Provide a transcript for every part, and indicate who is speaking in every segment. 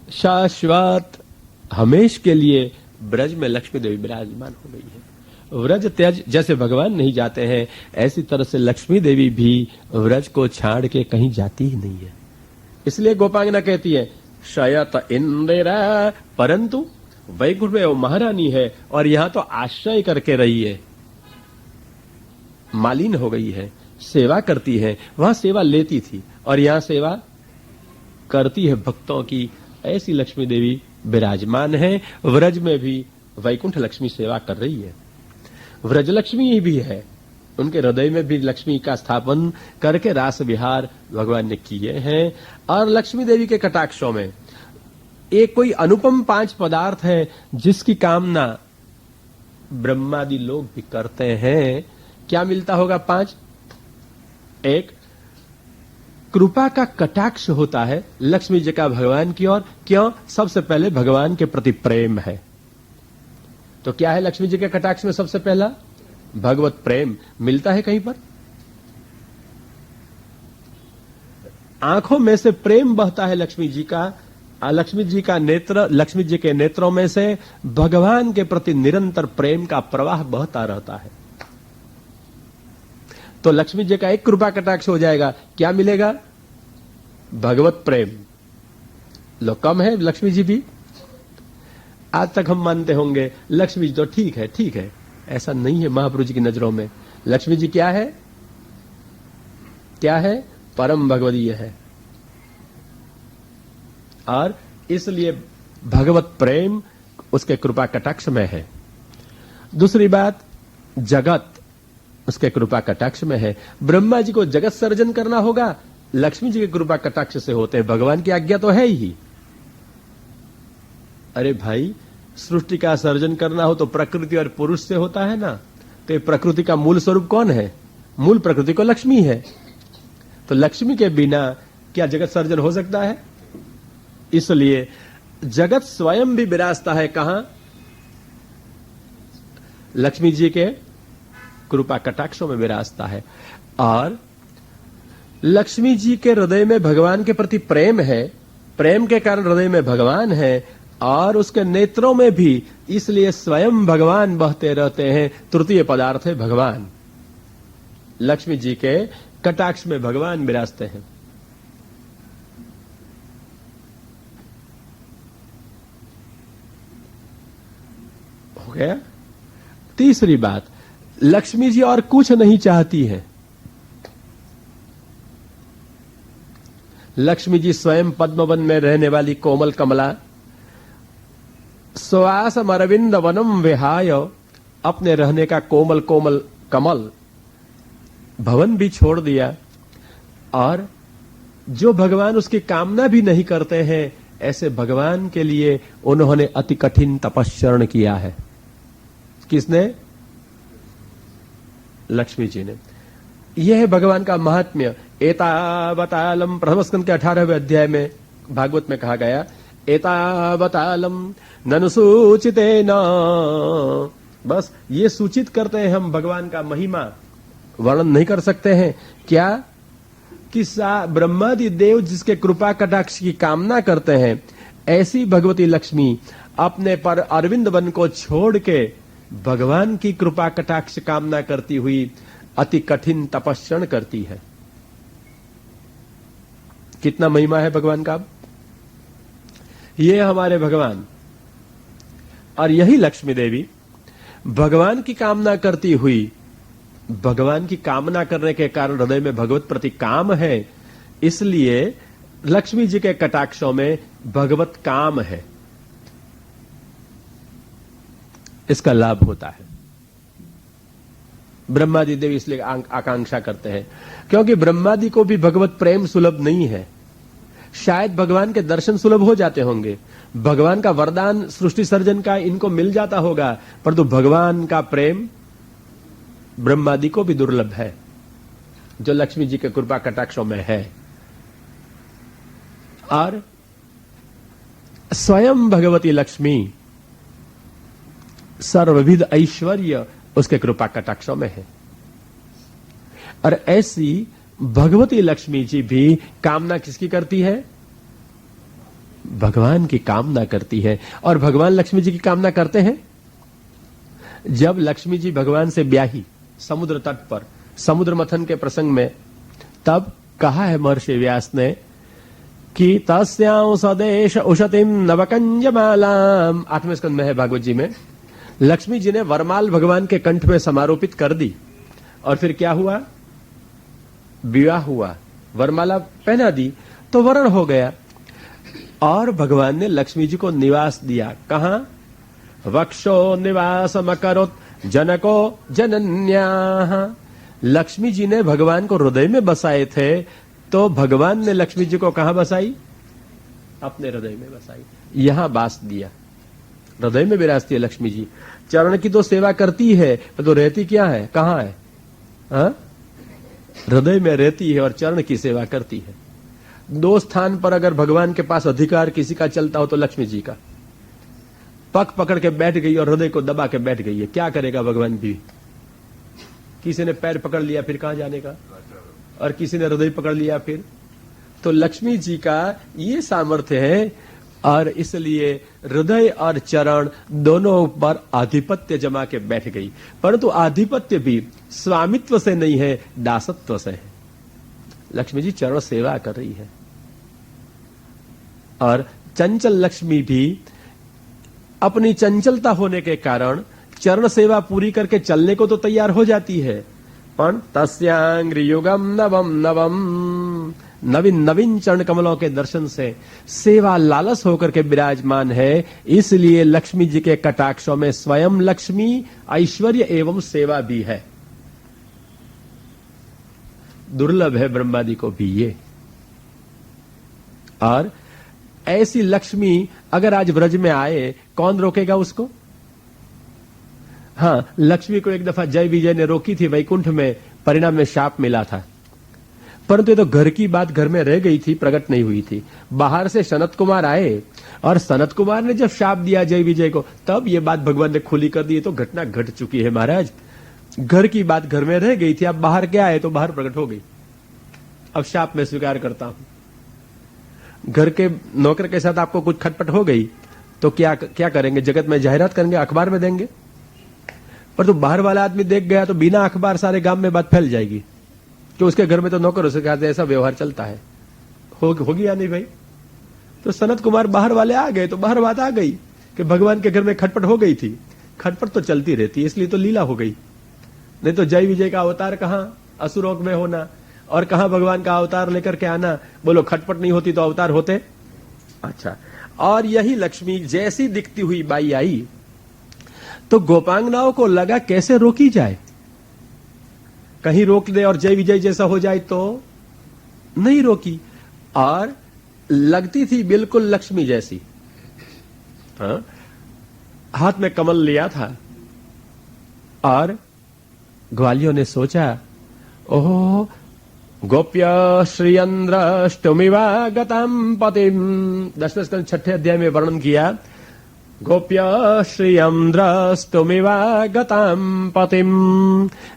Speaker 1: शाश्वत हमेश के लिए ब्रज में लक्ष्मी देवी विराजमान हो गई है। व्रज त्याज जैसे भगवान नहीं जाते हैं, ऐसी तरह से लक्ष्मी देवी भी व्रज को छाड़ के कहीं जाती ही नहीं है। इसलिए गोपांगना कहती है शयत इंदिरा, परंतु वैकुंठ में वो महारानी है और यहां तो आश्रय करके रही है, मालिन हो गई है, सेवा करती है। वहां सेवा लेती थी और यहां सेवा करती है भक्तों की। ऐसी लक्ष्मी देवी विराजमान है। व्रज में भी वैकुंठ लक्ष्मी सेवा कर रही है। व्रज लक्ष्मी भी है, उनके हृदय में भी लक्ष्मी का स्थापन करके रास विहार भगवान ने किए हैं। और लक्ष्मी देवी के कटाक्षों में एक कोई अनुपम 5 पदार्थ है जिसकी कामना ब्रह्मादि लोग भी करते हैं। क्या मिलता होगा 5? एक, कृपा का कटाक्ष होता है लक्ष्मी जी का भगवान की ओर। क्यों? सबसे पहले भगवान के प्रति प्रेम है। तो क्या है लक्ष्मी जी के कटाक्ष में सबसे पहला? भगवत प्रेम मिलता है कहीं पर? आंखों में से प्रेम बहता है लक्ष्मी जी का। लक्ष्मी जी का नेत्र, लक्ष्मी जी के नेत्रों में से भगवान के प्रति निरंतर प्रेम का प्रवाह बहता रहता है। तो लक्ष्मी जी का एक कृपा कटाक्ष हो जाएगा, क्या मिलेगा? भगवत प्रेम। लो कम है लक्ष्मी जी भी। आज तक हम मानते होंगे लक्ष्मी जी तो ठीक है, ठीक है। ऐसा नहीं है महाप्रभु जी की नजरों में। लक्ष्मी जी क्या है? क्या है? परम भगवदीय है। और इसलिए भगवत प्रेम उसके कृपा कटाक्ष में है। दूसरी बात, जगत उसके कृपा कटाक्ष में है। ब्रह्मा जी को जगत सर्जन करना होगा, लक्ष्मी जी के कृपा कटाक्ष से होते हैं। भगवान की आज्ञा तो है ही। अरे भाई, सृष्टि का सर्जन करना हो तो प्रकृति और पुरुष से होता है ना। तो प्रकृति का मूल स्वरूप कौन है? मूल प्रकृति को लक्ष्मी है। तो लक्ष्मी के बिना क्या जगत सर्जन हो सकता है? इसलिए जगत स्वयं भी विराजता है कहां? लक्ष्मी जी के कृपा कटाक्षों में विराजता है। और लक्ष्मी जी के हृदय में भगवान के प्रति प्रेम है, प्रेम के कारण हृदय में भगवान है और उसके नेत्रों में भी, इसलिए स्वयं भगवान बहते रहते हैं। तृतीय पदार्थ है भगवान। लक्ष्मी जी के कटाक्ष में भगवान विराजते हैं। हो गया। तीसरी बात, लक्ष्मी जी और कुछ नहीं चाहती है। लक्ष्मी जी स्वयं पद्मवन में रहने वाली कोमल कमला, स्वासम अरविंद वनम विहाय, अपने रहने का कोमल कोमल कमल भवन भी छोड़ दिया। और जो भगवान उसकी कामना भी नहीं करते हैं, ऐसे भगवान के लिए उन्होंने अति कठिन तपस्या किया है। किसने? लक्ष्मी जी ने। यह है भगवान का महात्म्य। एतावतालम, प्रथम स्कंद के 18वें अध्याय में भागवत में कहा गया, एतावतालम ननु सूचितेन। बस ये सूचित करते हैं हम भगवान का महिमा, वर्णन नहीं कर सकते हैं। क्या कि ब्रह्मादि देव जिसके कृपा कटाक्ष की कामना करते हैं, ऐसी भगवती लक्ष्मी अपने पर अरविंद वन को छोड़ के भगवान की कृपा कटाक्ष कामना करती हुई अति कठिन तपस्या करती है। कितना महिमा है भगवान का। ये हमारे भगवान। और यही लक्ष्मी देवी भगवान की कामना करती हुई, भगवान की कामना करने के कारण हृदय में भगवत प्रति काम है, इसलिए लक्ष्मी जी के कटाक्षों में भगवत काम है, इसका लाभ होता है। ब्रह्मादि देव इसलिए आकांक्षा करते हैं क्योंकि ब्रह्मादि को भी भगवत प्रेम सुलभ नहीं है। शायद भगवान के दर्शन सुलभ हो जाते होंगे, भगवान का वरदान सृष्टि सर्जन का इनको मिल जाता होगा, परंतु भगवान का प्रेम ब्रह्मादि को भी दुर्लभ है, जो लक्ष्मी जी के कृपा कटाक्षों में है। और स्वयं भगवती लक्ष्मी सर्वविध ऐश्वर्य उसके कृपा कटाक्षों में है। और ऐसी भगवती लक्ष्मी जी भी कामना किसकी करती है? भगवान की कामना करती है। और भगवान लक्ष्मी जी की कामना करते हैं। जब लक्ष्मी जी भगवान से ब्याही समुद्र तट पर समुद्र मंथन के प्रसंग में, तब कहा है महर्षि व्यास ने कि तस्यां स्वदेश उशतिम नवकंजमालाम, 8वें स्कंद में है भागवत जी में। लक्ष्मी जी ने वरमाल भगवान के कंठ में समारोपित कर दी और फिर क्या हुआ, विवाह हुआ, वरमाला पहना दी तो वरण हो गया। और भगवान ने लक्ष्मी जी को निवास दिया। कहां? वक्षो निवासमकरोत् जनको जनन्याः। लक्ष्मी जी ने भगवान को हृदय में बसाए थे, तो भगवान ने लक्ष्मी जी को कहां बसाई? अपने हृदय में बसाई, यहां बास दिया। हृदय में विराजती है लक्ष्मी जी। चरण की तो सेवा करती है, तो रहती क्या है, कहां है? हृदय में रहती है और चरण की सेवा करती है। दो स्थान पर अगर भगवान के पास अधिकार किसी का चलता हो तो लक्ष्मी जी का। पग पकड़ के बैठ गई और हृदय को दबा के बैठ गई है, क्या करेगा भगवान भी? किसी ने पैर पकड़ लिया फिर कहां जाने का, और किसी ने हृदय पकड़ लिया फिर। तो लक्ष्मी जी का ये सामर्थ्य है, और इसलिए हृदय और चरण दोनों पर आधिपत्य जमा के बैठ गई। परंतु आधिपत्य भी स्वामित्व से नहीं है, दासत्व से है। लक्ष्मी जी चरण सेवा कर रही है। और चंचल लक्ष्मी भी अपनी चंचलता होने के कारण चरण सेवा पूरी करके चलने को तो तैयार हो जाती है, पर तस्यांग्रियुगम नवम नवम, नवीन नवीन चरण कमलों के दर्शन से सेवा लालस होकर के विराजमान है। इसलिए लक्ष्मी जी के कटाक्षों में स्वयं लक्ष्मी, ऐश्वर्य एवं सेवा भी है। दुर्लभ है ब्रह्मादि को भी ये। और ऐसी लक्ष्मी अगर आज व्रज में आए, कौन रोकेगा उसको? हां, लक्ष्मी को एक दफा जय विजय ने रोकी थी वैकुंठ में, परिणाम में शाप मिला था। परंतु ये तो घर की बात घर में रह गई थी, प्रकट नहीं हुई थी। बाहर से सनत कुमार आए और सनत कुमार ने जब शाप दिया जय विजय को, तब ये बात भगवान ने खुली कर दी। तो घटना घट चुकी है महाराज। घर की बात घर में रह गई थी, अब बाहर क्या है तो बाहर प्रकट हो गई। अब शाप में स्वीकार करता हूं। घर के नौकर के साथ आपको कुछ खटपट हो गई तो क्या करेंगे? जगत में जाहिरात करेंगे, अखबार में देंगे। पर तो बाहर वाला आदमी देख गया तो बिना अखबार सारे गांव में बात फैल जाएगी कि उसके घर में तो नौकरों से कहते ऐसा व्यवहार चलता है। होगी या नहीं भाई? तो सनत कुमार बाहर वाले आ गए तो बाहर बात आ गई कि भगवान के घर में खटपट हो गई थी। खटपट तो चलती रहती है, इसलिए तो लीला हो गई। नहीं तो जय विजय का अवतार कहां असुरों में होना और कहां भगवान का अवतार लेकर के आना। बोलो खटपट नहीं होती तो अवतार होते? अच्छा। और यही लक्ष्मी जैसी दिखती हुई बाई आई तो गोपांगनाओं को लगा कैसे रोकी जाए, कहीं रोक दे और जय विजय जैसा हो जाए, तो नहीं रोकी। और लगती थी बिल्कुल लक्ष्मी जैसी। हाथ में कमल लिया था और ग्वालियों ने सोचा, ओह गोप्य श्रीयंद्रष्टुमिवा गतम पतिम, 10वें स्कंद 6ठे अध्याय में वर्णन किया। गोप्य श्रीयंद्रष्टुमिवा गतम पतिम।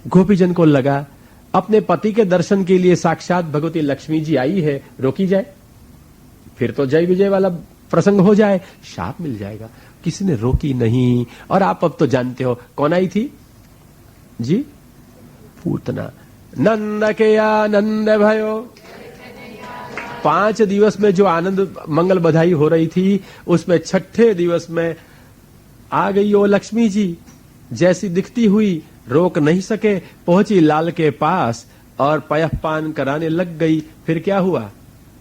Speaker 1: गोपीजन को लगा अपने पति के दर्शन के लिए साक्षात भगवती लक्ष्मी जी आई है, रोकी जाए फिर तो जय विजय वाला प्रसंग हो जाए, शाप मिल जाएगा। किसी ने रोकी नहीं। और आप अब तो जानते हो कौन आई थी जी? पूतना। नंद के आनंद भयो, 5 दिवस में जो आनंद मंगल बधाई हो रही थी, उसमें 6ठे दिवस में आ गई वो लक्ष्मी जी जैसी दिखती हुई, रोक नहीं सके, पहुंची लाल के पास और पयःपान कराने लग गई। फिर क्या हुआ?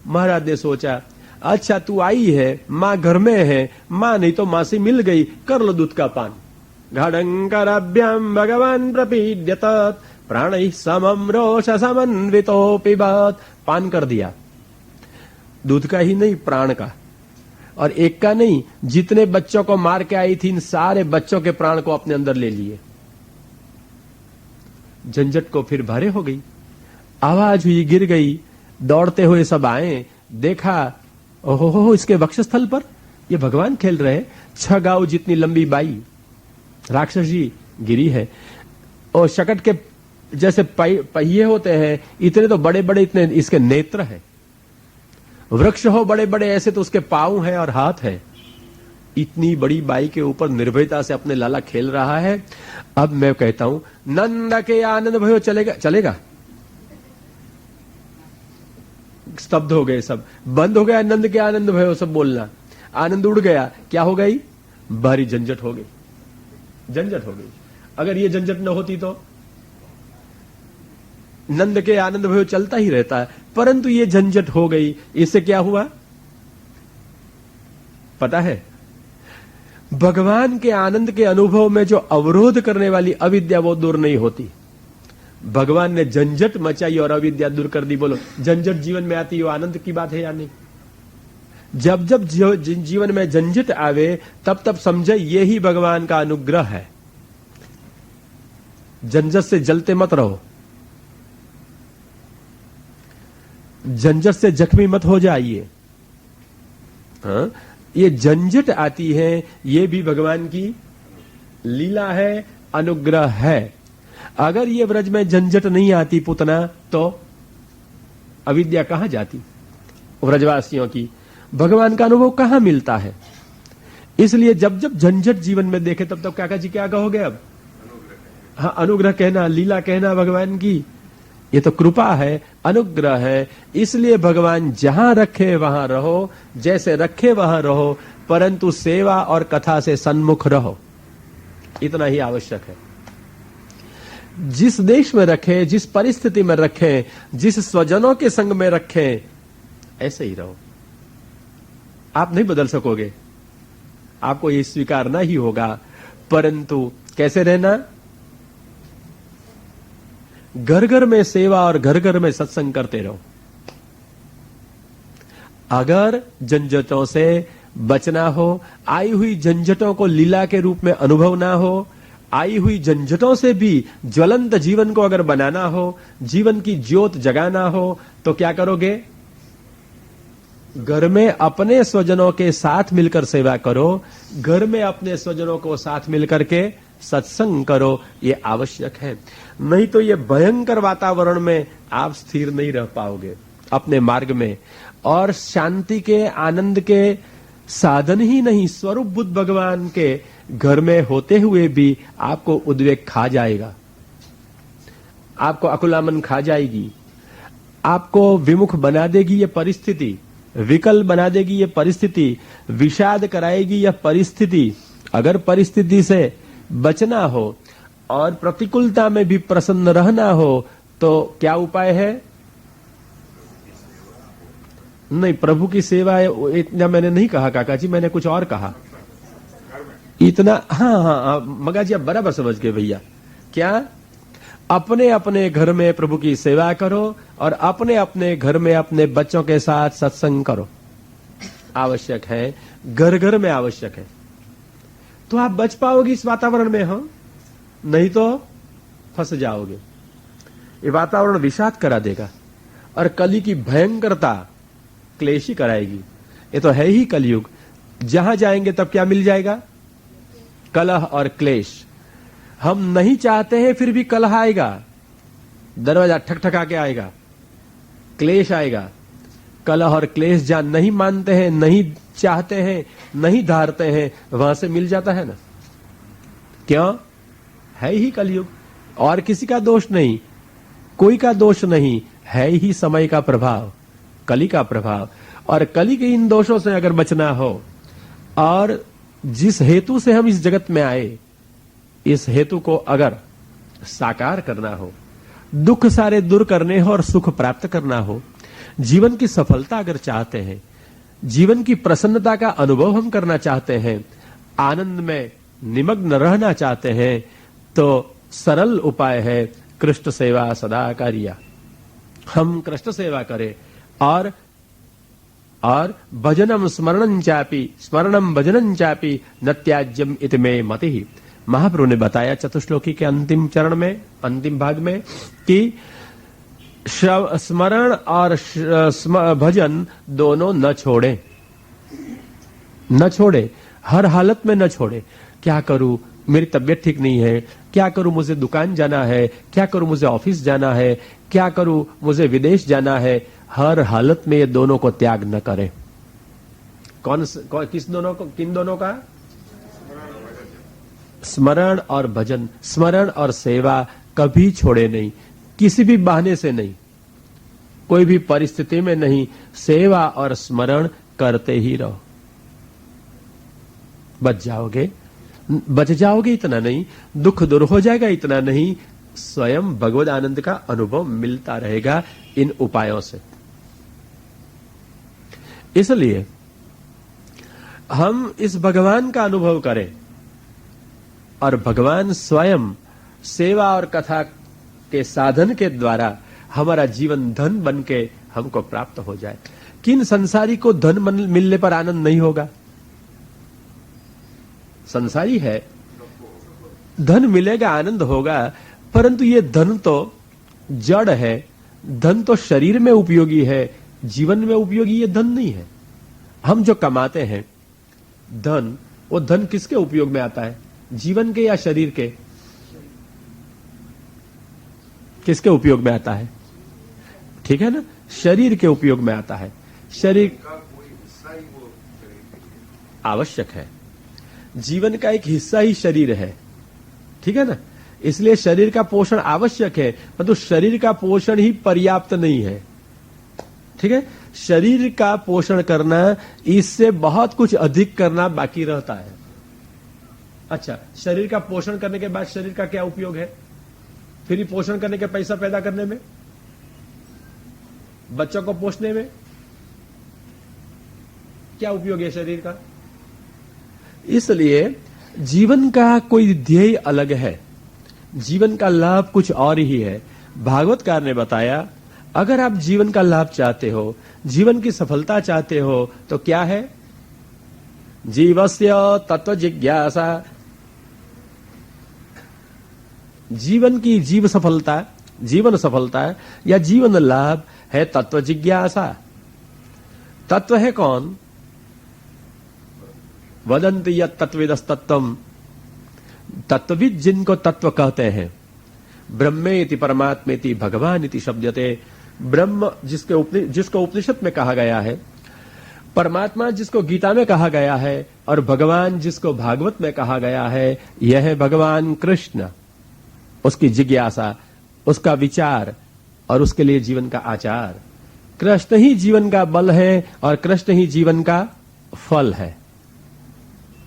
Speaker 1: महाराज ने सोचा, अच्छा तू आई है, मां घर में है, मां नहीं तो मां से मिल गई, कर लो दूध का पान। घड़ंकराभ्याम भगवान प्रपीड्यत प्राणैः समम रोष समन्वितो पिबत। पान कर दिया, दूध का ही नहीं प्राण का, और एक का नहीं, जितने बच्चों को मार के आई थी इन सारे बच्चों के प्राण को अपने अंदर ले लिए। झंझट को फिर भारे हो गई, आवाज हुई, गिर गई, दौड़ते हुए सब आए, देखा ओहो इसके वक्षस्थल पर ये भगवान खेल रहे। 6 गांव जितनी लंबी बाई राक्षस जी गिरी है, और शकट के जैसे पहिए होते हैं इतने तो बड़े बड़े इतने इसके नेत्र हैं, वृक्ष हो बड़े बड़े ऐसे तो उसके पांव हैं और हाथ है। इतनी बड़ी बाई के ऊपर निर्भयता से अपने लाला खेल रहा है। अब मैं कहता हूं नंद के आनंद भयो चलेगा, चलेगा? स्तब्ध हो गए सब, बंद हो गया नंद के आनंद भयो सब बोलना। आनंद उड़ गया, क्या हो गई? भारी झंझट हो गई, झंझट हो गई। अगर ये झंझट न होती तो नंद के आनंद भयो चलता ही रहता है, परंतु ये झंझट हो गई। इससे क्या हुआ पता है? भगवान के आनंद के अनुभव में जो अवरोध करने वाली अविद्या वो दूर नहीं होती। भगवान ने झंझट मचाई और अविद्या दूर कर दी। बोलो, झंझट जीवन में आती है वो आनंद की बात है या नहीं? जब जब जीवन में झंझट आवे तब तब समझे ये ही भगवान का अनुग्रह है। झंझट से जलते मत रहो, झंझट से जख्मी मत हो जाइए। हाँ? ये झंझट आती है, ये भी भगवान की लीला है, अनुग्रह है। अगर ये व्रज में झंझट नहीं आती पुतना, तो अविद्या कहां जाती? व्रजवासियों की भगवान का अनुभव कहां मिलता है? इसलिए जब जब झंझट जीवन में देखे तब तब काका जी क्या कहोगे? अब हाँ, अनुग्रह कहना, लीला कहना भगवान की। ये तो कृपा है, अनुग्रह है। इसलिए भगवान जहां रखे वहां रहो, जैसे रखे वहां रहो, परंतु सेवा और कथा से सन्मुख रहो, इतना ही आवश्यक है। जिस देश में रखे, जिस परिस्थिति में रखे, जिस स्वजनों के संग में रखे, ऐसे ही रहो। आप नहीं बदल सकोगे, आपको ये स्वीकारना ही होगा। परंतु कैसे रहना? घर घर में सेवा और घर घर में सत्संग करते रहो। अगर झंझटों से बचना हो, आई हुई झंझटों को लीला के रूप में अनुभव ना हो, आई हुई झंझटों से भी ज्वलंत जीवन को अगर बनाना हो, जीवन की ज्योत जगाना हो, तो क्या करोगे? घर में अपने स्वजनों के साथ मिलकर सेवा करो, घर में अपने स्वजनों को साथ मिलकर के सत्संग करो, ये आवश्यक है। नहीं तो ये भयंकर वातावरण में आप स्थिर नहीं रह पाओगे अपने मार्ग में। और शांति के, आनंद के साधन ही नहीं, स्वरूप बुद्ध भगवान के घर में होते हुए भी आपको उद्वेग खा जाएगा, आपको अकुलामन खा जाएगी, आपको विमुख बना देगी ये परिस्थिति, विकल बना देगी ये परिस्थिति, विषाद कराएगी यह परिस्थिति। अगर परिस्थिति से बचना हो और प्रतिकूलता में भी प्रसन्न रहना हो तो क्या उपाय है? नहीं, प्रभु की सेवा इतना मैंने नहीं कहा काका जी, मैंने कुछ और कहा। इतना हाँ, मगा जी आप बराबर समझ गए भैया। क्या? अपने अपने घर में प्रभु की सेवा करो और अपने अपने घर में अपने बच्चों के साथ सत्संग करो, आवश्यक है, घर घर में आवश्यक है। तो आप बच पाओगे इस वातावरण में, हाँ, नहीं तो फंस जाओगे। ये वातावरण विषाद करा देगा और कली की भयंकरता क्लेशी कराएगी। ये तो है ही कलयुग। जहां जाएंगे तब क्या मिल जाएगा? कलह और क्लेश। हम नहीं चाहते हैं फिर भी कलह आएगा, दरवाजा ठकठका के आएगा, क्लेश आएगा। कलह और क्लेश जहां नहीं मानते हैं, नहीं चाहते हैं, नहीं धारते हैं, वहां से मिल जाता है ना। क्यों? है ही कलयुग, और किसी का दोष नहीं, कोई का दोष नहीं, है ही समय का प्रभाव, कली का प्रभाव। और कली के इन दोषों से अगर बचना हो और जिस हेतु से हम इस जगत में आए, इस हेतु को अगर साकार करना हो, दुख सारे दूर करने हो और सुख प्राप्त करना हो, जीवन की सफलता अगर चाहते हैं, जीवन की प्रसन्नता का अनुभव हम करना चाहते हैं, आनंद में निमग्न रहना चाहते हैं, तो सरल उपाय है कृष्ण सेवा सदा कारिया। हम कृष्ण सेवा करें और भजनम स्मरणं चापि स्मरणम भजनं चापि न त्याज्यम इति मे मतिः। महाप्रभु ने बताया चतुश्लोकी के अंतिम चरण में, अंतिम भाग में, कि स्मरण और भजन दोनों न छोड़े, न छोड़े, हर हालत में न छोड़े। क्या करूं? मेरी तबीयत ठीक नहीं है, क्या करूं, मुझे दुकान जाना है, क्या करूं, मुझे ऑफिस जाना है, क्या करूं, मुझे विदेश जाना है। हर हालत में ये दोनों को त्याग न करें। किस दोनों को, किन दोनों का? स्मरण और भजन, स्मरण और सेवा कभी छोड़े नहीं, किसी भी बहाने से नहीं, कोई भी परिस्थिति में नहीं। सेवा और स्मरण करते ही रहो। बच जाओगे इतना नहीं, दुख दूर हो जाएगा इतना नहीं, स्वयं भगवद आनंद का अनुभव मिलता रहेगा इन उपायों से। इसलिए हम इस भगवान का अनुभव करें और भगवान स्वयं सेवा और कथा के साधन के द्वारा हमारा जीवन धन बन के हमको प्राप्त हो जाए। किन संसारी को धन मिलने पर आनंद नहीं होगा? संसारी है, धन मिलेगा आनंद होगा, परंतु ये धन तो जड़ है, धन तो शरीर में उपयोगी है, जीवन में उपयोगी ये धन नहीं है। हम जो कमाते हैं धन, वो धन किसके उपयोग में आता है? जीवन के या शरीर के? किसके उपयोग में आता है? ठीक है ना, शरीर के उपयोग में आता है। शरीर का कोई हिस्सा ही वो आवश्यक है, जीवन का एक हिस्सा ही शरीर है, ठीक है ना। इसलिए शरीर का पोषण आवश्यक है, परंतु शरीर का पोषण ही पर्याप्त नहीं है, ठीक है। शरीर का पोषण करना, इससे बहुत कुछ अधिक करना बाकी रहता है। अच्छा, शरीर का पोषण करने के बाद शरीर का क्या उपयोग है? फिर पोषण करने के पैसा पैदा करने में, बच्चों को पोषने में क्या उपयोग है शरीर का? इसलिए जीवन का कोई ध्येय अलग है, जीवन का लाभ कुछ और ही है। भागवतकार ने बताया, अगर आप जीवन का लाभ चाहते हो, जीवन की सफलता चाहते हो, तो क्या है? जीवस्य तत्व जिज्ञासा। जीवन की जीवन सफलता या जीवन लाभ है तत्व जिज्ञासा। तत्व है कौन? वदन्ति यत् तत्त्वविदस्तत्त्वम्। तत्वविद जिनको तत्व कहते हैं, ब्रह्मेति परमात्मेति भगवान इति शब्दते। ब्रह्म जिसको उपनिषद में कहा गया है, परमात्मा जिसको गीता में कहा गया है, और भगवान जिसको भागवत में कहा गया है, यह है भगवान कृष्ण। उसकी जिज्ञासा, उसका विचार और उसके लिए जीवन का आचार। कृष्ण ही जीवन का बल है और कृष्ण ही जीवन का फल है।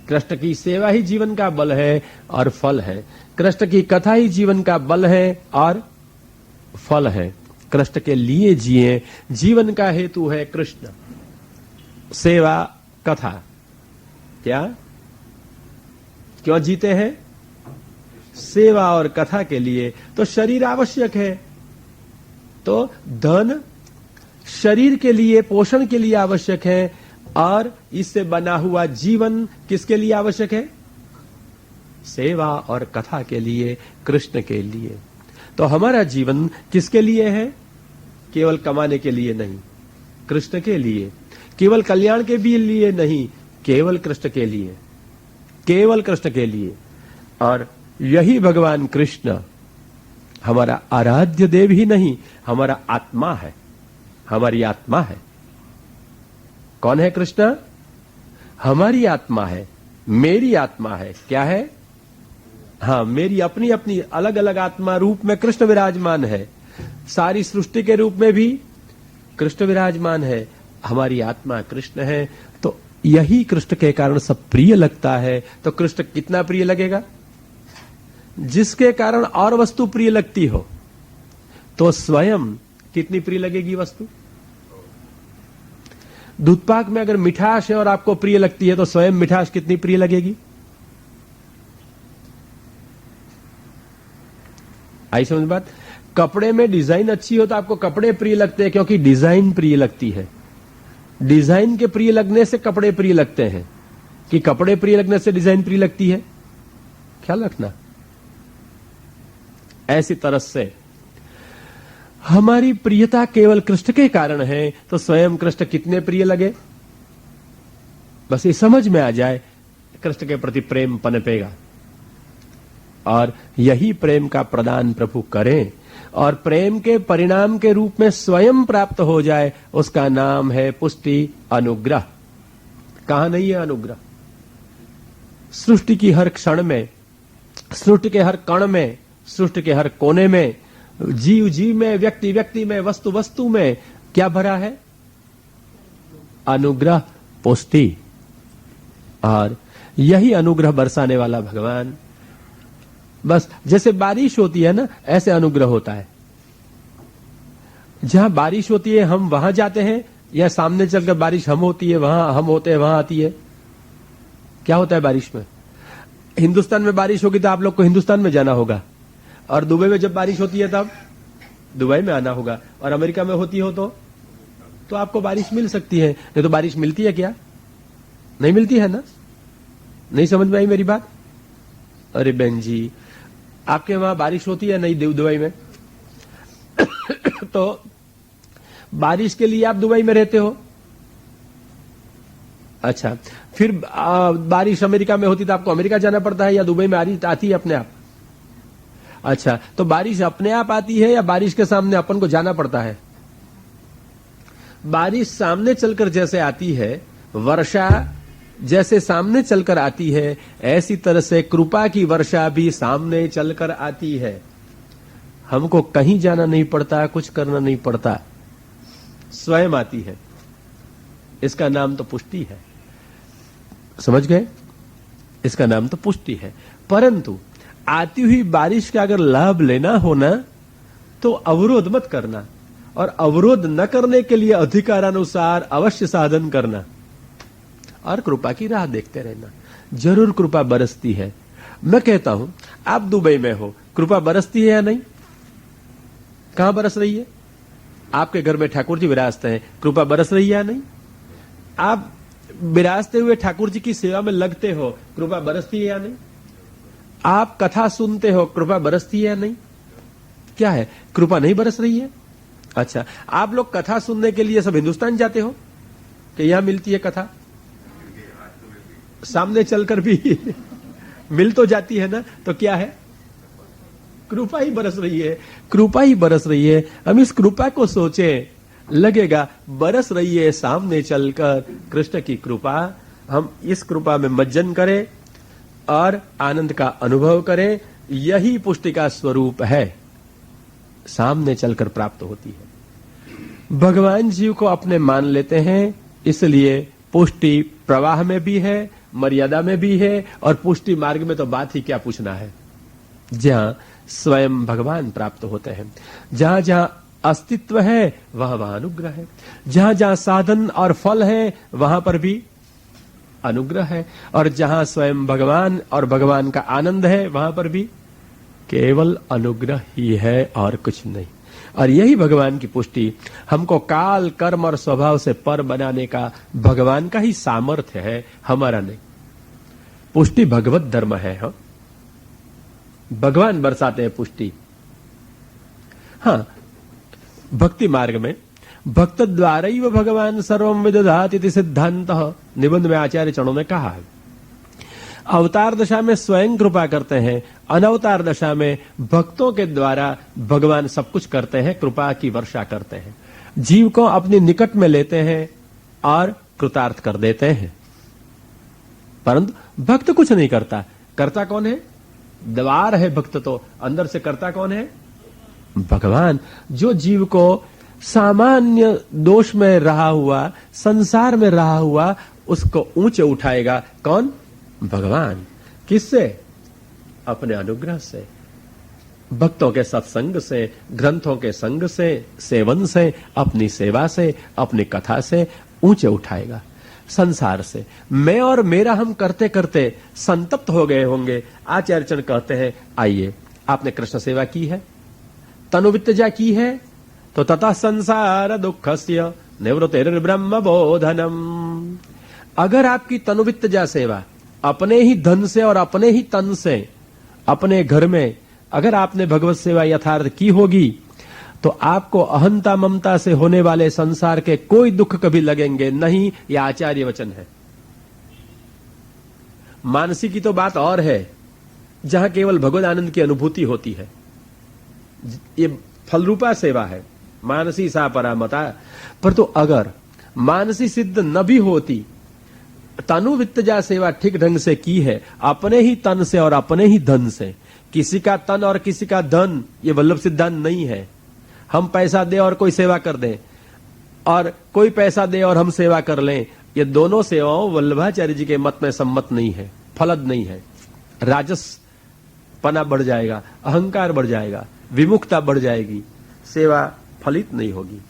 Speaker 1: कृष्ण की सेवा ही जीवन का बल है और फल है। कृष्ण की कथा ही जीवन का बल है और फल है। कृष्ण के लिए जिए, जीवन का हेतु है कृष्ण। सेवा कथा, क्या क्यों जीते हैं? सेवा और कथा के लिए। तो शरीर आवश्यक है, तो धन शरीर के लिए, पोषण के लिए आवश्यक है, और इससे बना हुआ जीवन किसके लिए आवश्यक है? सेवा और कथा के लिए, कृष्ण के लिए। तो हमारा जीवन किसके लिए है? केवल कमाने के लिए नहीं, कृष्ण के लिए। केवल कल्याण के भी लिए नहीं, केवल कृष्ण के लिए, केवल कृष्ण के लिए। और यही भगवान कृष्ण हमारा आराध्य देव ही नहीं, हमारा आत्मा है, हमारी आत्मा है। कौन है कृष्ण? हमारी आत्मा है, मेरी आत्मा है। क्या है? हाँ, मेरी अपनी अपनी अलग अलग आत्मा रूप में कृष्ण विराजमान है। सारी सृष्टि के रूप में भी कृष्ण विराजमान है। हमारी आत्मा कृष्ण है, तो यही कृष्ण के कारण सब प्रिय लगता है। तो कृष्ण कितना प्रिय लगेगा? जिसके कारण और वस्तु प्रिय लगती हो, तो स्वयं कितनी प्रिय लगेगी वस्तु? दूध पाक में अगर मिठास है और आपको प्रिय लगती है, तो स्वयं मिठास कितनी प्रिय लगेगी? आई समझ बात? कपड़े में डिजाइन अच्छी हो तो आपको कपड़े प्रिय लगते हैं, क्योंकि डिजाइन प्रिय लगती है। डिजाइन के प्रिय लगने से कपड़े प्रिय लगते हैं, कि कपड़े प्रिय लगने से डिजाइन प्रिय लगती है। ख्याल रखना। ऐसी तरह से हमारी प्रियता केवल कृष्ण के कारण है, तो स्वयं कृष्ण कितने प्रिय लगे? बस ये समझ में आ जाए, कृष्ण के प्रति प्रेम पनपेगा। और यही प्रेम का प्रदान प्रभु करें और प्रेम के परिणाम के रूप में स्वयं प्राप्त हो जाए, उसका नाम है पुष्टि, अनुग्रह। कहां नहीं है अनुग्रह? सृष्टि की हर क्षण में, सृष्टि के हर कण में, सृष्टि के हर कोने में, जीव जीव में, व्यक्ति व्यक्ति में, वस्तु वस्तु में क्या भरा है? अनुग्रह, पुष्टि। और यही अनुग्रह बरसाने वाला भगवान, बस जैसे बारिश होती है ना, ऐसे अनुग्रह होता है। जहां बारिश होती है हम वहां जाते हैं, या सामने चलकर बारिश हम होती है वहां हम होते हैं, वहां आती है? क्या होता है बारिश में? हिंदुस्तान में बारिश होगी तो आप लोग को हिंदुस्तान में जाना होगा, और दुबई में जब बारिश होती है तब दुबई में आना होगा, और अमेरिका में होती हो तो आपको बारिश मिल सकती है। नहीं तो बारिश मिलती है क्या? नहीं मिलती है ना? नहीं समझ में आई मेरी बात? अरे बहन जी, आपके वहां बारिश होती है नहीं दुबई में? तो बारिश के लिए आप दुबई में रहते हो। अच्छा, फिर बारिश अमेरिका में होती तो आपको अमेरिका जाना पड़ता है, या दुबई में आती है अपने आप? अच्छा, तो बारिश अपने आप आती है या बारिश के सामने अपन को जाना पड़ता है? बारिश सामने चलकर जैसे आती है, वर्षा जैसे सामने चलकर आती है, ऐसी तरह से कृपा की वर्षा भी सामने चलकर आती है। हमको कहीं जाना नहीं पड़ता, कुछ करना नहीं पड़ता, स्वयं आती है। इसका नाम तो पुष्टि है। समझ गए? इसका नाम तो पुष्टि है। परंतु आती हुई बारिश का अगर लाभ लेना हो ना, तो अवरोध मत करना, और अवरोध न करने के लिए अधिकारानुसार अवश्य साधन करना, और कृपा की राह देखते रहना। जरूर कृपा बरसती है। मैं कहता हूं, आप दुबई में हो, कृपा बरसती है या नहीं? कहां बरस रही है? आपके घर में ठाकुर जी विराजते हैं, कृपा बरस रही है या नहीं? आप विराजते हुए ठाकुर जी की सेवा में लगते हो, कृपा बरसती है या नहीं? आप कथा सुनते हो, कृपा बरसती है या नहीं? क्या है, कृपा नहीं बरस रही है? अच्छा, आप लोग कथा सुनने के लिए सब हिंदुस्तान जाते हो कि यहां मिलती है कथा? सामने चलकर भी मिल तो जाती है ना, तो क्या है? कृपा ही बरस रही है, कृपा ही बरस रही है। हम इस कृपा को सोचें, लगेगा बरस रही है सामने चलकर कृष्ण की कृपा। हम इस कृपा में मज्जन करें और आनंद का अनुभव करें। यही पुष्टि का स्वरूप है, सामने चलकर प्राप्त होती है। भगवान जीव को अपने मान लेते हैं, इसलिए पुष्टि प्रवाह में भी है, मर्यादा में भी है, और पुष्टि मार्ग में तो बात ही क्या पूछना है, जहां स्वयं भगवान प्राप्त होते हैं। जहां जहां अस्तित्व है वहां वहां अनुग्रह है, जहां जहां साधन और फल है वहां पर भी अनुग्रह है, और जहां स्वयं भगवान और भगवान का आनंद है वहां पर भी केवल अनुग्रह ही है और कुछ नहीं। और यही भगवान की पुष्टि हमको काल, कर्म और स्वभाव से पर बनाने का भगवान का ही सामर्थ्य है, हमारा नहीं। पुष्टि भगवत धर्म है। हाँ, भगवान बरसाते हैं पुष्टि। हाँ, भक्ति मार्ग में भक्त द्वारैव भगवान सर्वं विदधाति इति सिद्धांतः, निबंध में आचार्य चरणों ने कहा है। अवतार दशा में स्वयं कृपा करते हैं, अनवतार दशा में भक्तों के द्वारा भगवान सब कुछ करते हैं, कृपा की वर्षा करते हैं, जीव को अपने निकट में लेते हैं और कृतार्थ कर देते हैं। परंतु भक्त कुछ नहीं करता। करता कौन है? द्वार है भक्त, तो अंदर से करता कौन है? भगवान। जो जीव को सामान्य दोष में रहा हुआ, संसार में रहा हुआ, उसको ऊंचे उठाएगा कौन? भगवान। किससे? अपने अनुग्रह से, भक्तों के सत्संग से, ग्रंथों के संग से, सेवन से, अपनी सेवा से, अपनी कथा से ऊंचे उठाएगा। संसार से मैं और मेरा हम करते करते संतप्त हो गए होंगे। आचार्य चरण कहते हैं, आइए, आपने कृष्ण सेवा की है, तनुवित्तजा की है, तो ततः संसार दुखस्य निवृत्तिर्ब्रह्म बोधनम। अगर आपकी तनुवित्तजा सेवा अपने ही धन से और अपने ही तन से, अपने घर में अगर आपने भगवत सेवा यथार्थ की होगी, तो आपको अहंता ममता से होने वाले संसार के कोई दुख कभी लगेंगे नहीं। यह आचार्य वचन है। मानसी की तो बात और है, जहां केवल भगवद आनंद की अनुभूति होती है। ये फलरूपा सेवा है, मानसी सा परामता। पर तो अगर मानसी सिद्ध न भी होती, तनु वित्तजा सेवा ठीक ढंग से की है, अपने ही तन से और अपने ही धन से। किसी का तन और किसी का धन, ये वल्लभ सिद्धांत नहीं है। हम पैसा दे और कोई सेवा कर दे, और कोई पैसा दे और हम सेवा कर लें, ये दोनों सेवाओं वल्लभाचार्य जी के मत में सम्मत नहीं है, फलद नहीं है। राजस पना बढ़ जाएगा, अहंकार बढ़ जाएगा, विमुखता बढ़ जाएगी, सेवा फलित नहीं होगी।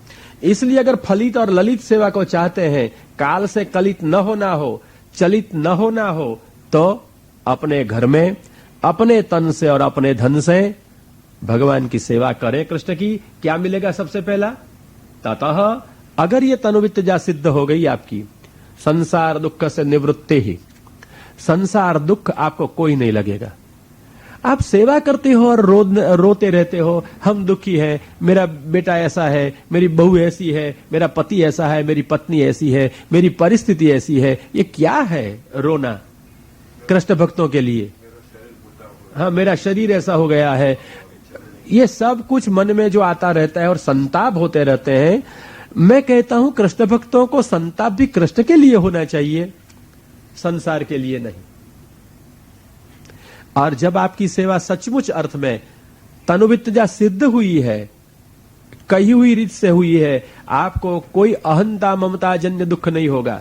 Speaker 1: इसलिए अगर फलित और ललित सेवा को चाहते हैं, काल से कलित न होना हो, चलित न होना हो, तो अपने घर में अपने तन से और अपने धन से भगवान की सेवा करें। कृष्ण की क्या मिलेगा? सबसे पहला, ततः अगर ये तनुवित्तजा सिद्ध हो गई आपकी, संसार दुख से निवृत्ति ही, संसार दुख आपको कोई नहीं लगेगा। आप सेवा करते हो और रोते रहते हो, हम दुखी हैं, मेरा बेटा ऐसा है, मेरी बहू ऐसी है, मेरा पति ऐसा है, मेरी पत्नी ऐसी है, मेरी परिस्थिति ऐसी है। ये क्या है रोना कृष्ण भक्तों के लिए? हाँ, मेरा शरीर ऐसा हो गया है, ये सब कुछ मन में जो आता रहता है और संताप होते रहते हैं। मैं कहता हूं कृष्ण भक्तों को संताप भी कृष्ण के लिए होना चाहिए, संसार के लिए नहीं। और जब आपकी सेवा सचमुच अर्थ में तनुवित्तजा सिद्ध हुई है, कही हुई रीत से हुई है, आपको कोई अहंता ममता जन्य दुख नहीं होगा।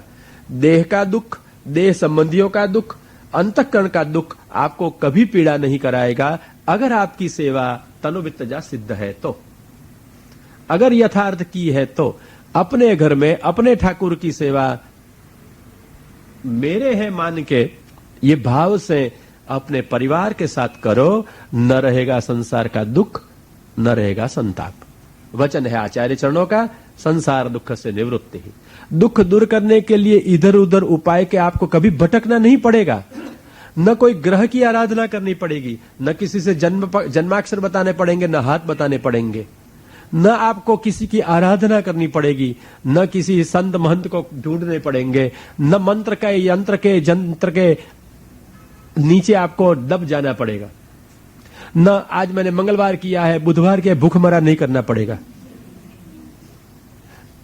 Speaker 1: देह का दुख, देह संबंधियों का दुख, अंतःकरण का दुख आपको कभी पीड़ा नहीं कराएगा, अगर आपकी सेवा तनुवित्तजा सिद्ध है तो। अगर यथार्थ की है तो अपने घर में अपने ठाकुर की सेवा मेरे हैं मान के, ये भाव से अपने परिवार के साथ करो, न रहेगा संसार का दुख, न रहेगा संताप। वचन है आचार्य चरणों का, संसार दुख से निवृत्ति ही। दुख दूर करने के लिए इधर उधर उपाय के आपको कभी भटकना नहीं पड़ेगा, न कोई ग्रह की आराधना करनी पड़ेगी, न किसी से जन्माक्षर बताने पड़ेंगे, न हाथ बताने पड़ेंगे, न आपको किसी की आराधना करनी पड़ेगी, न किसी संत महंत को ढूंढने पड़ेंगे, न मंत्र के यंत्र के जंत्र के नीचे आपको दब जाना पड़ेगा, न आज मैंने मंगलवार किया है बुधवार के भूखमरा नहीं करना पड़ेगा।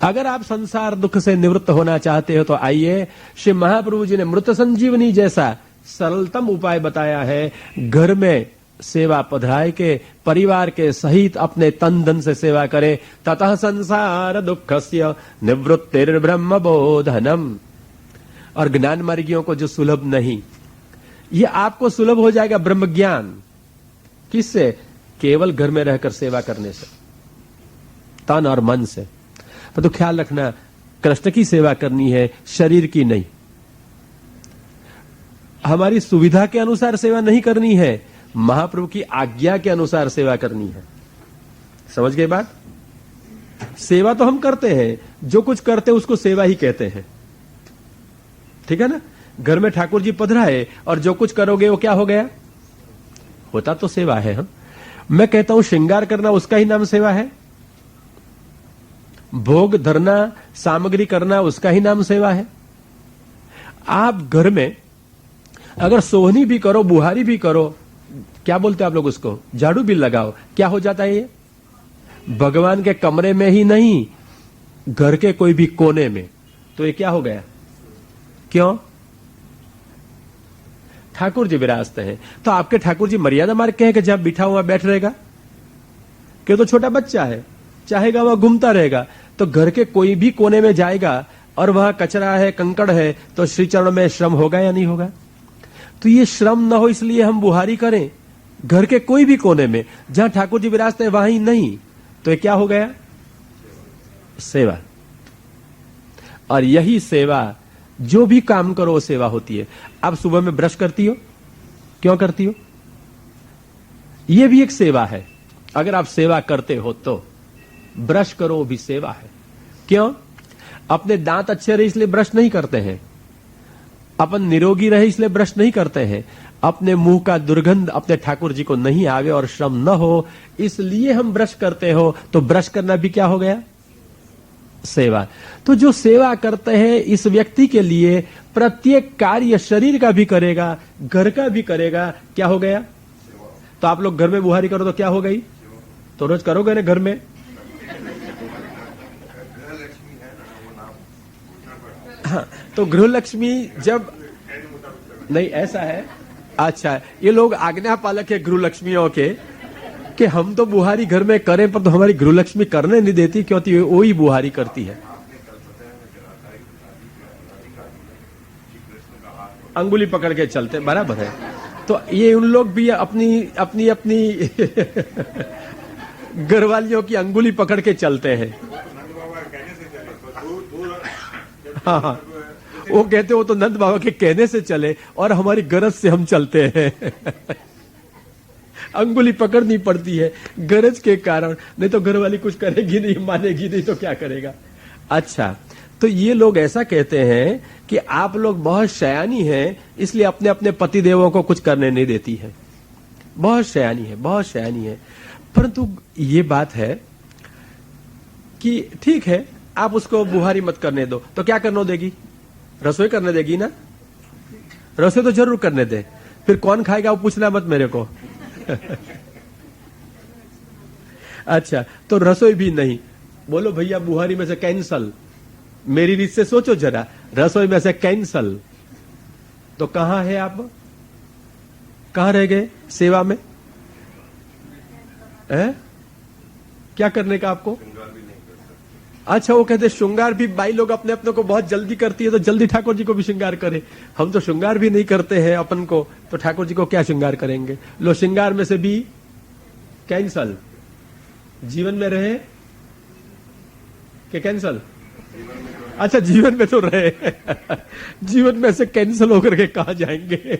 Speaker 1: अगर आप संसार दुख से निवृत्त होना चाहते हो तो आइए, श्री महाप्रभु जी ने मृत संजीवनी जैसा सरलतम उपाय बताया है। घर में सेवा पधराए के परिवार के सहित अपने तन धन से सेवा करें। ततः संसार दुखस्य निवृत्तिर्ब्रह्म बोधनम। और ज्ञान मार्गियों को जो सुलभ नहीं, ये आपको सुलभ हो जाएगा ब्रह्म ज्ञान। किससे? केवल घर में रहकर सेवा करने से, तन और मन से। तो ख्याल रखना, कृष्ण की सेवा करनी है, शरीर की नहीं। हमारी सुविधा के अनुसार सेवा नहीं करनी है, महाप्रभु की आज्ञा के अनुसार सेवा करनी है। समझ गए बात? सेवा तो हम करते हैं, जो कुछ करते हैं उसको सेवा ही कहते हैं, ठीक है ना? घर में ठाकुर जी पधराए और जो कुछ करोगे वो क्या हो गया? होता तो सेवा है। हम मैं कहता हूं श्रृंगार करना उसका ही नाम सेवा है, भोग धरना सामग्री करना उसका ही नाम सेवा है। आप घर में अगर सोहनी भी करो, बुहारी भी करो, क्या बोलते हैं आप लोग उसको, झाड़ू भी लगाओ, क्या हो जाता है? ये भगवान के कमरे में ही नहीं, घर के कोई भी कोने में, तो ये क्या हो गया? क्यों? ठाकुर जी विराजते हैं। तो आपके ठाकुर जी मर्यादा मार्ग के हैं कि जहां बिठा हुआ बैठ रहेगा? क्यों? तो छोटा बच्चा है, चाहेगा वह घूमता रहेगा। तो घर के कोई भी कोने में जाएगा और वहां कचरा है, कंकड़ है, तो श्री चरण में श्रम होगा या नहीं होगा? तो ये श्रम न हो इसलिए हम बुहारी करें घर के कोई भी कोने में, जहां ठाकुर जी विराजते हैं वहां ही नहीं, तो ये क्या हो गया? सेवा। और यही सेवा, जो भी काम करो वो सेवा होती है। आप सुबह में ब्रश करती हो, क्यों करती हो? यह भी एक सेवा है। अगर आप सेवा करते हो तो ब्रश करो, भी सेवा है। क्यों? अपने दांत अच्छे रहे इसलिए ब्रश नहीं करते हैं, अपन निरोगी रहे इसलिए ब्रश नहीं करते हैं, अपने मुंह का दुर्गंध अपने ठाकुर जी को नहीं आवे और श्रम न हो इसलिए हम ब्रश करते हो। तो ब्रश करना भी क्या हो गया? सेवा। तो जो सेवा करते हैं इस व्यक्ति के लिए प्रत्येक कार्य शरीर का भी करेगा, घर का भी करेगा, क्या हो गया? तो आप लोग घर में बुहारी करो तो क्या हो गई? तो रोज करोगे ना घर में? हाँ, तो गृहलक्ष्मी जब नहीं, ऐसा है। अच्छा, ये लोग आज्ञा पालक है गृहलक्ष्मियों के कि हम तो बुहारी घर में करें, पर तो हमारी गृहलक्ष्मी करने नहीं देती, क्योंकि वो ही बुहारी करती है। अंगुली पकड़ के चलते, बराबर है। तो ये उन लोग भी अपनी अपनी अपनी घरवालियों की अंगुली पकड़ के चलते हैं। हाँ हाँ, वो कहते वो तो नंद बाबा के कहने से चले और हमारी गरज से हम चलते हैं। अंगुली पकड़नी पड़ती है गरज के कारण, नहीं तो घरवाली कुछ करेगी नहीं, मानेगी नहीं तो क्या करेगा। अच्छा, तो ये लोग ऐसा कहते हैं कि आप लोग बहुत शयानी हैं, इसलिए अपने अपने पति देवों को कुछ करने नहीं देती है। बहुत शयानी है, बहुत शयानी है। परंतु ये बात है कि ठीक है, आप उसको बुहारी मत करने दो, तो क्या करने देगी? रसोई करने देगी ना? रसोई तो जरूर करने दे, फिर कौन खाएगा वो पूछना मत मेरे को। अच्छा, तो रसोई भी नहीं, बोलो भैया बुहारी में से कैंसल, मेरी रीत से सोचो जरा, रसोई में से कैंसल, तो कहां है आप? कहां रह गए सेवा में? क्या करने का आपको? अच्छा, वो कहते श्रृंगार भी बाई लोग अपने अपने को बहुत जल्दी करती है, तो जल्दी ठाकुर जी को भी श्रृंगार करे। हम तो श्रृंगार भी नहीं करते हैं अपन को, तो ठाकुर जी को क्या श्रृंगार करेंगे? लो, श्रृंगार में से भी कैंसल, जीवन में रहे कि कैंसल? अच्छा, जीवन में तो रहे। जीवन में से कैंसल होकर के कहां जाएंगे?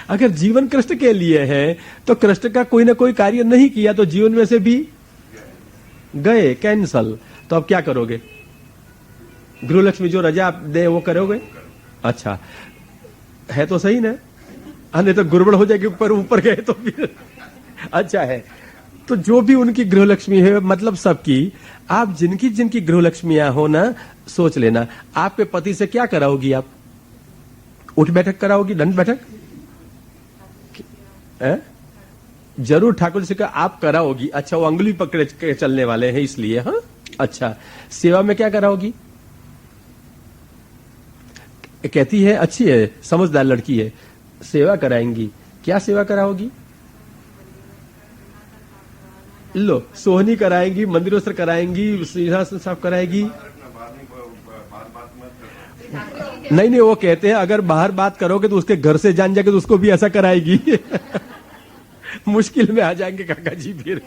Speaker 1: अगर जीवन कृष्ण के लिए है तो कृष्ण का कोई ना कोई कार्य नहीं किया तो जीवन में से भी गए, कैंसल। तो अब क्या करोगे? गृहलक्ष्मी जो रजा दे वो करोगे? अच्छा, है तो सही ना? नहीं तो गुड़बड़ हो जाएगी, ऊपर ऊपर गए तो फिर। अच्छा है, तो जो भी उनकी गृहलक्ष्मी है, मतलब सबकी, आप जिनकी जिनकी गृहलक्ष्मियां हो ना, सोच लेना आपके पति से क्या कराओगी? आप उठ बैठक कराओगी, दंड बैठक? जरूर ठाकुर जी का आप कराओगी। अच्छा, वो अंगुली पकड़ के चलने वाले हैं इसलिए। हाँ, अच्छा, सेवा में क्या कराओगी? कहती है अच्छी है, समझदार लड़की है, सेवा कराएंगी। क्या सेवा कराओगी? लो, सोहनी कराएंगी, मंदिर वस्त्र कराएंगी, सिंहासन साफ कराएगी। नहीं नहीं, वो कहते हैं अगर बाहर बात करोगे तो उसके घर से जान जाके तो उसको भी ऐसा कराएगी। मुश्किल में आ जाएंगे काका जी फिर।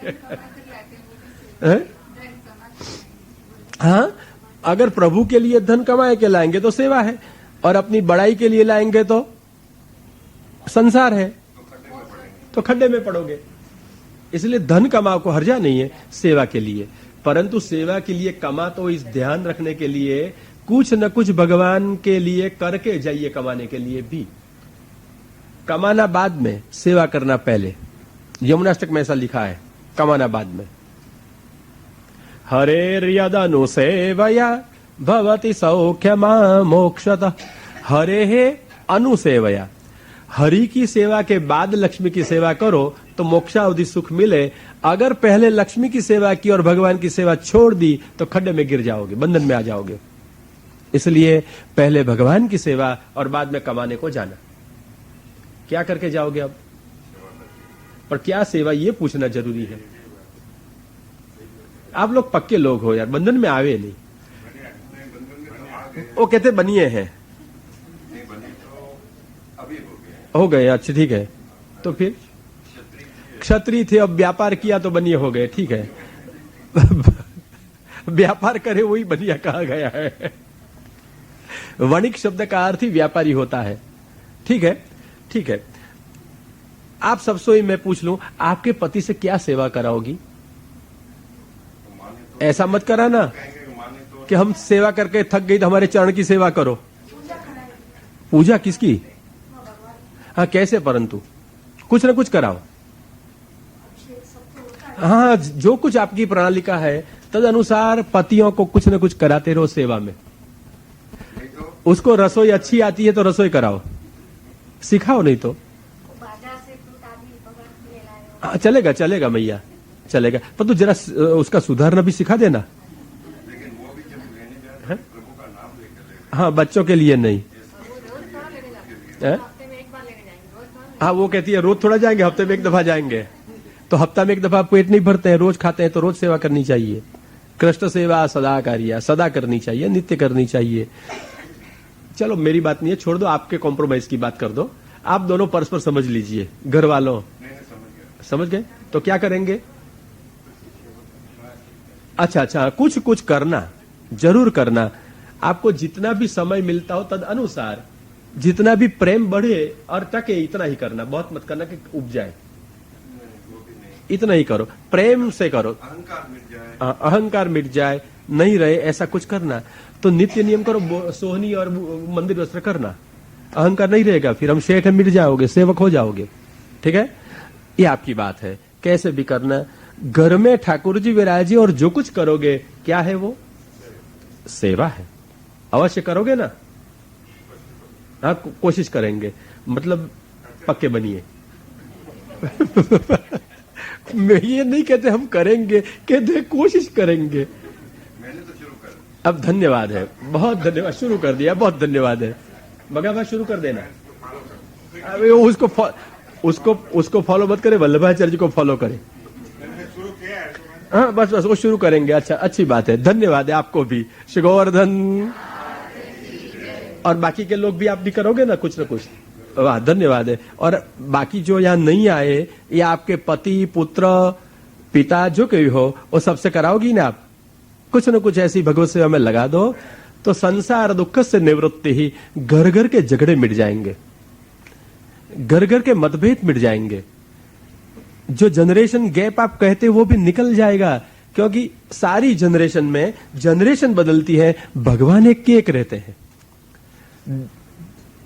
Speaker 1: हाँ, अगर प्रभु के लिए धन कमाए के लाएंगे तो सेवा है, और अपनी बड़ाई के लिए लाएंगे तो संसार है, तो खड्डे में पड़ोगे। इसलिए धन कमाओ को हर्जा नहीं है सेवा के लिए, परंतु सेवा के लिए कमा तो इस ध्यान रखने के लिए कुछ न कुछ भगवान के लिए करके जाइए। कमाने के लिए भी, कमाना बाद में, सेवा करना पहले। यमुनाष्टक में ऐसा लिखा है, कमाना बाद में। हरेर्यदनु सेवया भवति सौख्यमा मोक्षतः। हरे हे अनुसेवया, हरि की सेवा के बाद लक्ष्मी की सेवा करो तो मोक्षावधि सुख मिले। अगर पहले लक्ष्मी की सेवा की और भगवान की सेवा छोड़ दी तो खड्डे में गिर जाओगे, बंधन में आ जाओगे। इसलिए पहले भगवान की सेवा और बाद में कमाने को जाना। क्या करके जाओगे अब? पर क्या सेवा, ये पूछना जरूरी है। आप लोग पक्के लोग हो यार, बंधन में आवे नहीं। वो कहते बनिए हैं, हो गए। अच्छा ठीक है, तो फिर क्षत्रिय थे, अब व्यापार किया तो बनिए हो गए। ठीक है, व्यापार करे वही बनिया कहा गया है। वणिक शब्द का अर्थ ही व्यापारी होता है। ठीक है, ठीक है। आप सबसे मैं पूछ लूं, आपके पति से क्या सेवा कराओगी? ऐसा मत कराना कि हम सेवा करके थक गई तो हमारे चरण की सेवा करो। पूजा किसकी? हाँ, कैसे? परंतु कुछ न कुछ कराओ। हाँ, जो कुछ आपकी प्रणालिका है तद अनुसार पतियों को कुछ न कुछ कराते रहो सेवा में। उसको रसोई अच्छी आती है तो रसोई कराओ, सिखाओ, नहीं तो चलेगा चलेगा मैया, चलेगा, पर तू जरा उसका सुधारना भी सिखा देना।
Speaker 2: लेकिन वो भी जब लेने जा रहे हैं प्रभु का नाम लेकर लेकर
Speaker 1: हाँ, बच्चों के लिए नहीं। है? हाँ, वो कहती है रोज थोड़ा जाएंगे, हफ्ते में एक दफा जाएंगे। तो हफ्ता में एक दफा पेट नहीं भरते हैं, रोज खाते हैं तो रोज सेवा करनी चाहिए। कृष्ण सेवा सदा कार्य, सदा करनी चाहिए, नित्य करनी चाहिए। चलो मेरी बात नहीं है, छोड़ दो, आपके कॉम्प्रोमाइज की बात कर दो। आप दोनों परस्पर समझ लीजिए, घर वालों समझ गए तो क्या करेंगे? अच्छा अच्छा, कुछ कुछ करना, जरूर करना। आपको जितना भी समय मिलता हो तद अनुसार, जितना भी प्रेम बढ़े और टके इतना ही करना, बहुत मत करना कि उब जाए, इतना ही करो, प्रेम से करो।
Speaker 2: अहंकार मिट जाए,
Speaker 1: अहंकार मिट जाए, नहीं रहे ऐसा कुछ करना। तो नित्य नियम करो, सोहनी और मंदिर वस्त्र करना, अहंकार नहीं रहेगा, फिर हम शेठ मिट जाओगे, सेवक हो जाओगे। ठीक है, ये आपकी बात है, कैसे भी करना। घर में ठाकुर जी विराजे और जो कुछ करोगे क्या है वो? सेवा है, अवश्य करोगे ना? हाँ, कोशिश करेंगे, मतलब पक्के बनिए। ये नहीं कहते हम करेंगे, कहते कोशिश करेंगे।
Speaker 2: मैंने तो शुरू कर,
Speaker 1: अब धन्यवाद है, बहुत धन्यवाद, शुरू कर दिया, बहुत धन्यवाद है। मगा भाई शुरू कर देना। अबे उसको फॉलो मत करे, वल्लभाचार्य जी को फॉलो करे।
Speaker 2: मैंने शुरू किया है।
Speaker 1: हाँ बस वो शुरू करेंगे। अच्छा, अच्छी बात है, धन्यवाद है आपको भी, श्री गोवर्धन। और बाकी के लोग भी आप भी करोगे ना कुछ न कुछ, वाह धन्यवाद है। और बाकी जो यहाँ नहीं आए, या आपके पति पुत्र पिता जो कोई हो, वो सबसे कराओगी ना आप, कुछ न कुछ ऐसी भगवत सेवा में लगा दो, तो संसार दुख से निवृत्ति ही, घर घर के झगड़े मिट जाएंगे, घर घर के मतभेद मिट जाएंगे, जो जनरेशन गैप आप कहते वो भी निकल जाएगा। क्योंकि सारी जनरेशन में जनरेशन बदलती है, भगवान एक के एक रहते हैं।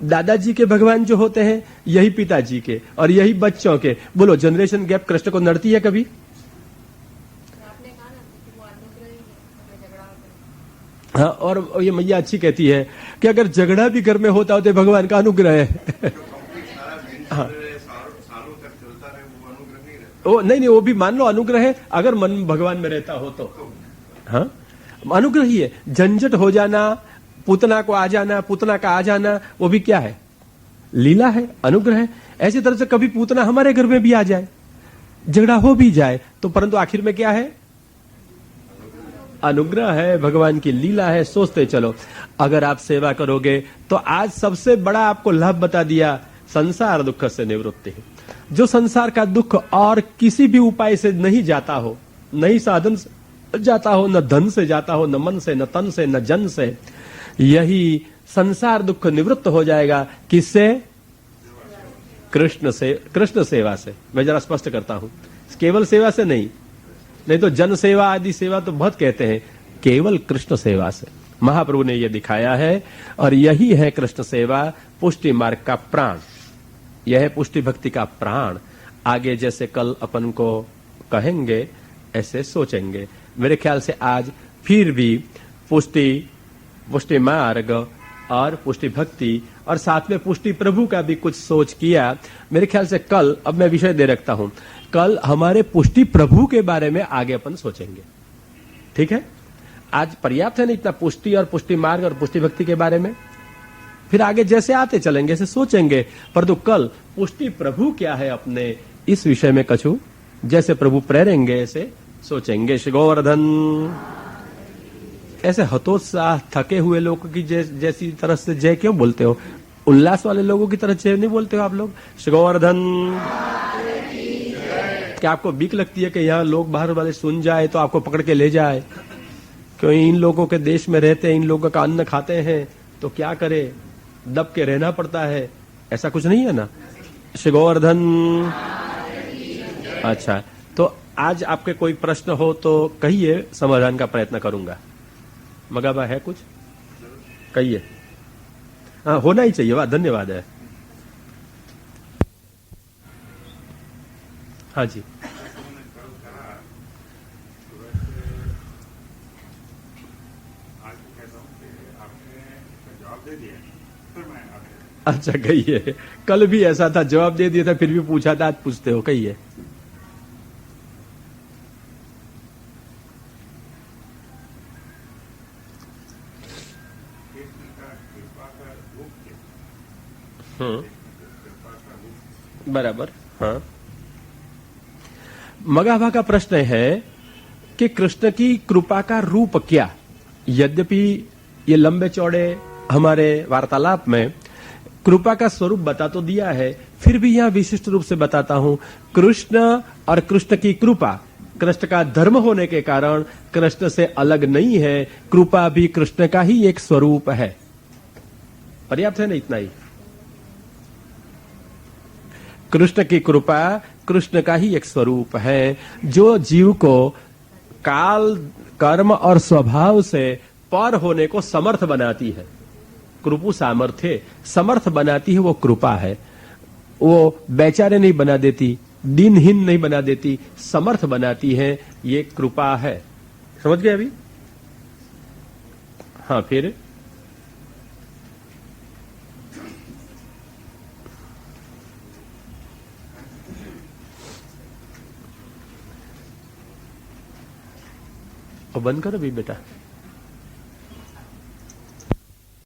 Speaker 1: दादाजी के भगवान जो होते हैं यही पिताजी के, और यही बच्चों के। बोलो जनरेशन गैप कृष्ण को नड़ती है कभी? हाँ, और ये मैया अच्छी कहती है कि अगर झगड़ा भी घर में होता हो तो भगवान का अनुग्रह है। हाँ,
Speaker 2: सालों तक चलता रहे, वो अनुग्रह नहीं रहता।
Speaker 1: वो नहीं, वो भी मान लो अनुग्रह है, अगर मन भगवान में रहता हो तो। हाँ, अनुग्रह ही है। झंझट हो जाना, पूतना को आ जाना, पूतना का आ जाना, वो भी क्या है? लीला है, अनुग्रह है। ऐसी तरह से कभी पूतना हमारे घर में भी आ जाए, झगड़ा हो भी जाए, तो परंतु आखिर में क्या है? अनुग्रह है, भगवान की लीला है। सोचते चलो, अगर आप सेवा करोगे तो आज सबसे बड़ा आपको लाभ बता दिया, संसार दुख से निवृत्ति है। जो संसार का दुख और किसी भी उपाय से नहीं जाता हो, नहीं साधन से जाता हो, न धन से जाता हो, न मन से, न तन से, न जन से, यही संसार दुख निवृत्त हो जाएगा। किससे? कृष्ण से, कृष्ण सेवा से। मैं जरा स्पष्ट करता हूं, केवल सेवा से नहीं, नहीं तो जन सेवा आदि सेवा तो बहुत कहते हैं, केवल कृष्ण सेवा से। महाप्रभु ने यह दिखाया है, और यही है कृष्ण सेवा, पुष्टि मार्ग का प्राण। यह है पुष्टि भक्ति का प्राण। आगे जैसे कल अपन को कहेंगे ऐसे सोचेंगे। मेरे ख्याल से आज फिर भी पुष्टि मार्ग और पुष्टि भक्ति, और साथ में पुष्टि प्रभु का भी कुछ सोच किया। मेरे ख्याल से कल, अब मैं विषय दे रखता हूं, कल हमारे पुष्टि प्रभु के बारे में आगे अपन सोचेंगे। ठीक है, आज पर्याप्त है ना इतना पुष्टि और पुष्टि मार्ग और पुष्टि भक्ति के बारे में, फिर आगे जैसे आते चलेंगे ऐसे सोचेंगे। परंतु कल पुष्टि प्रभु क्या है अपने इस विषय में कछु जैसे प्रभु प्रेरेंगे ऐसे सोचेंगे। श्री गोवर्धन। ऐसे हतोत्साह थके हुए लोगों की जैसी तरह से जय क्यों बोलते हो? उल्लास वाले लोगों की तरह जय नहीं बोलते हो आप लोग? श्री गोवर्धन। क्या आपको बीक लगती है कि यहाँ लोग बाहर वाले सुन जाए तो आपको पकड़ के ले जाए? क्यों इन लोगों के देश में रहते हैं, इन लोगों का अन्न खाते हैं, तो क्या करे, दब के रहना पड़ता है। ऐसा कुछ नहीं है ना? श्री गोवर्धन। अच्छा, तो आज आपके कोई प्रश्न हो तो कहिए, समाधान का प्रयत्न करूंगा। मगाबा है कुछ? कहिए। हाँ, होना ही चाहिए। वाह, धन्यवाद है। हाँ जी। अच्छा, कहिए। कल भी ऐसा था, जवाब दे दिया था, फिर भी पूछा था, आज पूछते हो, कहिए। बराबर। हाँ, मगाभा का प्रश्न है कि कृष्ण की कृपा का रूप क्या। यद्यपि ये लंबे चौड़े हमारे वार्तालाप में कृपा का स्वरूप बता तो दिया है, फिर भी यहां विशिष्ट रूप से बताता हूं। कृष्ण और कृष्ण की कृपा, कृष्ण का धर्म होने के कारण कृष्ण से अलग नहीं है। कृपा भी कृष्ण का ही एक स्वरूप है। पर्याप्त है ना इतना ही। कृष्ण की कृपा कृष्ण का ही एक स्वरूप है, जो जीव को काल, कर्म और स्वभाव से पर होने को समर्थ बनाती है। कृपु सामर्थ्य, समर्थ बनाती है, वो कृपा है। वो बेचारे नहीं बना देती, दिनहीन नहीं बना देती, समर्थ बनाती है, ये कृपा है। समझ गए अभी? हाँ, फिर बंद करो भी बेटा।